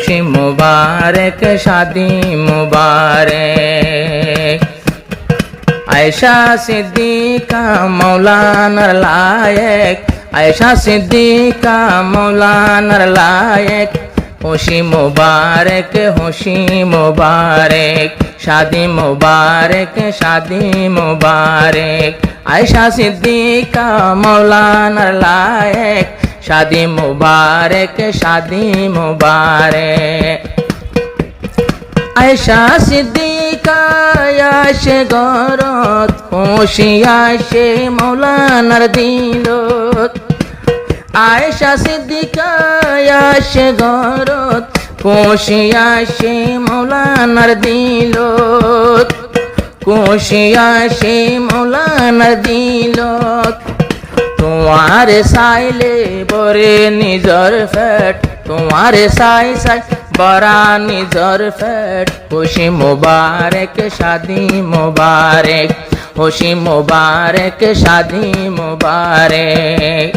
खुशी मुबारक शादी मुबारक। आयशा सिद्दीका मौलाना लायक, आयशा सिद्दीका मौलाना लायक। खुशी मुबारक शादी मुबारक शादी मुबारक। आयशा सिद्दीका मौलाना लायक, शादी मुबारक शादी मुबारक। आयशा सिद्दीका आशे गरत, खुशी आशे मौलानार दिলত। आयशा सिद्दीका आशे गरत, खुशी आशे मौलानार दिলত। खुशी आशे मौलानार दिলত। तुम्हारे साइले बरे निजर फेट, तुम्हारे साई साई बरा निजर फेट। खुशी मुबारक शादी मुबारक, खुशी मुबारक शादी मुबारक।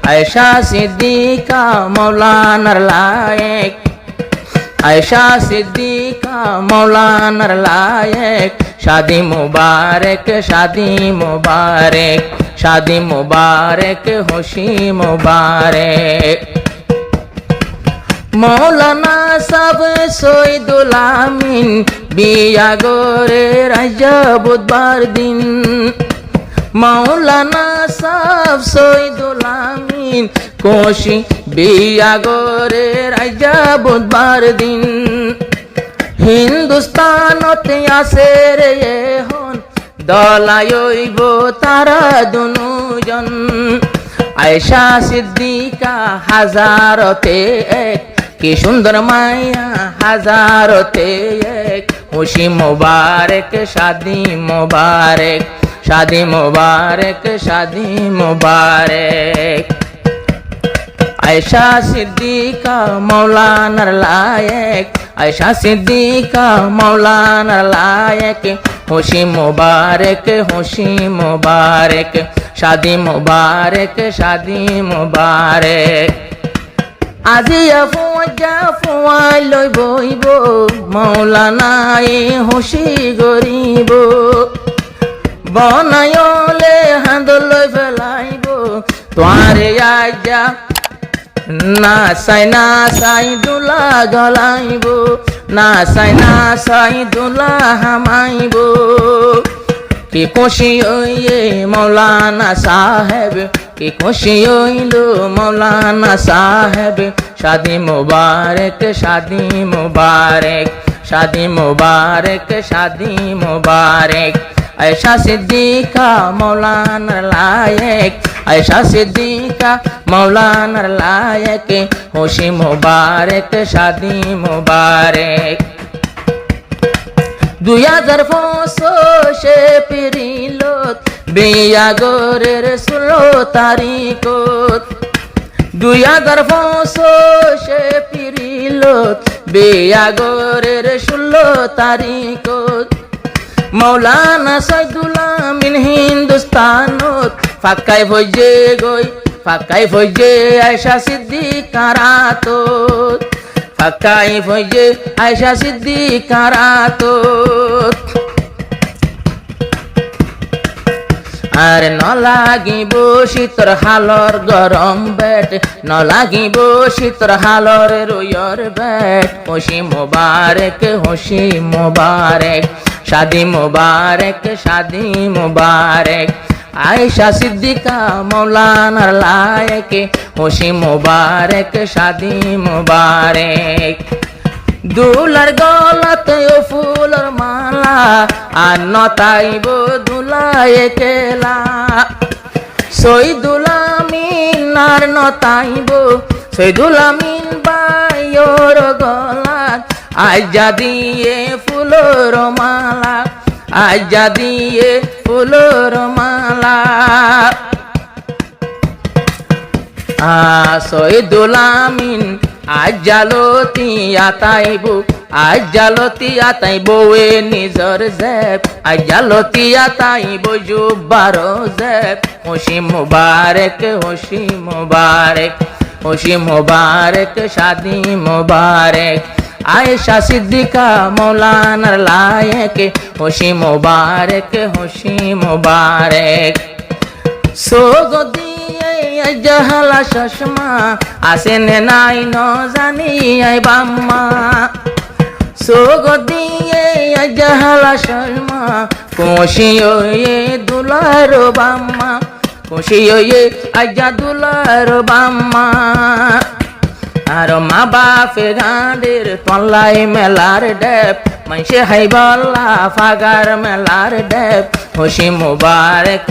आयशा सिद्दीका मौलाना लायक, आयशा सिद्दीका मौलाना लायक। शादी मुबारक शादी मुबारक, शादी मुबारक खुशी मुबारक। मौलाना सब सईदुल आमीन बिया गोरे राजा बुधवार दिन। मौलाना सब सईदुल आमीन खुशी बिया गोरे राजा बुधवार दिन। हिंदुस्तानते आसे रे हन दलायब तारा दुनुजन। आयशा सिद्दीका हाजारते एक, कि सुंदर माया हाजारते एक। खुशी मुबारक शादी मुबारक, शादी मुबारक शादी मुबारक। आयशा सिद्दीका मौलाना लायक, आयशा सिद्दीका मौलाना लायक। खुशी मुबारक शादी मुबारक शादी मुबारक। আজিয়া ফুয়াই লৈ বইব, মৌলানাই হুঁচি গরিব। বনায়লে হাঁদ লৈ ফেলাইব, তোয়ারে আজা নাচাই দুলা গলাইব। নাচাই দুলা হামাইব। কি খুশি হইয়ে মৌলানা সাহেব, কি খুশি হইলো মৌলানা সাহেব। शादी मुबारक शादी मुबारक, शादी मुबारक शादी मुबारक। आयशा सिद्दीका मौलाना लायक, आयशा सिद्दीका मौलाना लायक। खुशी मुबारक शादी मुबारक। 2005 এপ্রিলত বিয়া গরের 16 তারিখত। 2005 এপ্রিলত বিয়া গরের 16 তারিখত। মৌলানা সঈদুল আমিন হিন্দুস্তানত ফাঁকাই ভইজে আয়শা সিদ্দীকা রাতত। ফাঁকাই ভইজে আয়শা সিদ্দীকা রাতত। আর নলাগিব শীতর হালর গরম বেট, নলাগিব শীতর হালর রুয়র বেট। খুশি মুবারক শাদি মুবারক শাদি মুবারক। आयशा सिद्दीका मौलाना लायक। खुशी मुबारक शादी मुबारक। দুলার গলাতে ও ফুলের মালা, আর নতাইব দুলাই একলা। সঈদুল আমিন আর নতাইব সঈদুল আমিন বাইর গলাত। আইজা দিয়ে ফুলের মালা, আইজা দিয়ে ফুলের মালা। সঈদুল আমিন আজ জালতি আতাইব এ নিজর জেব। আজ জালতি আতাইব জুব্বার জেব। খুশি মুবারক খুশি মুবারক শাদি মুবারক আয়েশা সিদ্দিকা মৌলানার লায়েক খুশি মুবারক সোগো দিয়ে জাহালা চশমা আসেনে নাই ন জানি আই বাম্মা সোগো দিয়ে জাহালা চশমা খুশি ওয়ে দুলার বাম্মা খুশি ওয়ে আজা দুলার বাম্মা আর মা বাপে গাঁদের তল্লাই মেলার ডেপ মাইসে হাইবাল্লা ফাগার মেলার ডেপ খুশি মুবারক